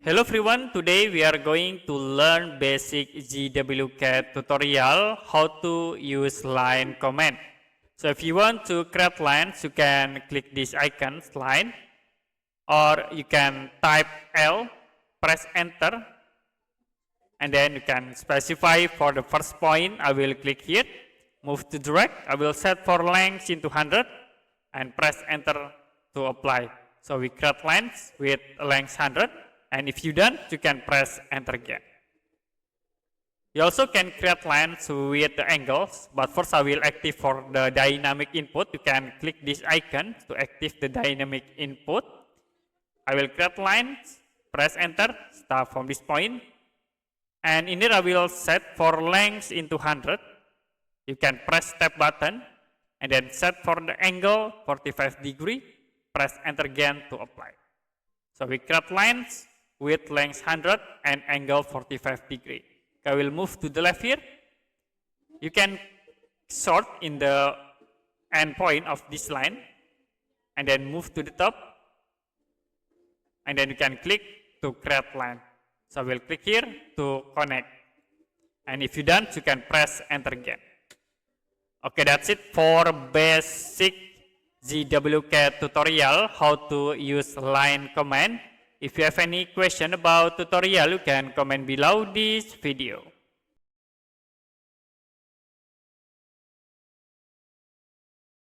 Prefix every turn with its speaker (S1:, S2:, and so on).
S1: Hello everyone, today we are going to learn basic ZWCAD tutorial how to use line command. So if you want to create lines, you can click this icon line, or you can type L, press enter, and then you can specify for the first point. I will click here, move to direct. I will set for length into 100 and press enter to apply. So we create lines with length 100. And if you done, you can press enter again. You also can create lines with the angles, but first I will active for the dynamic input. You can click this icon to active the dynamic input. I will create lines, press enter, start from this point. And in here I will set for length into 100. You can press tab button and then set for the angle 45 degree, press enter again to apply. So we create lines with length 100 and angle 45 degree. I will move to the left here. You can sort in the end point of this line and then move to the top, and then you can click to create line. So I will click here to connect, and if you done, you can press enter again. Okay, that's it for basic ZWCAD tutorial how to use line command. If you have any question about tutorial, you can comment below this video.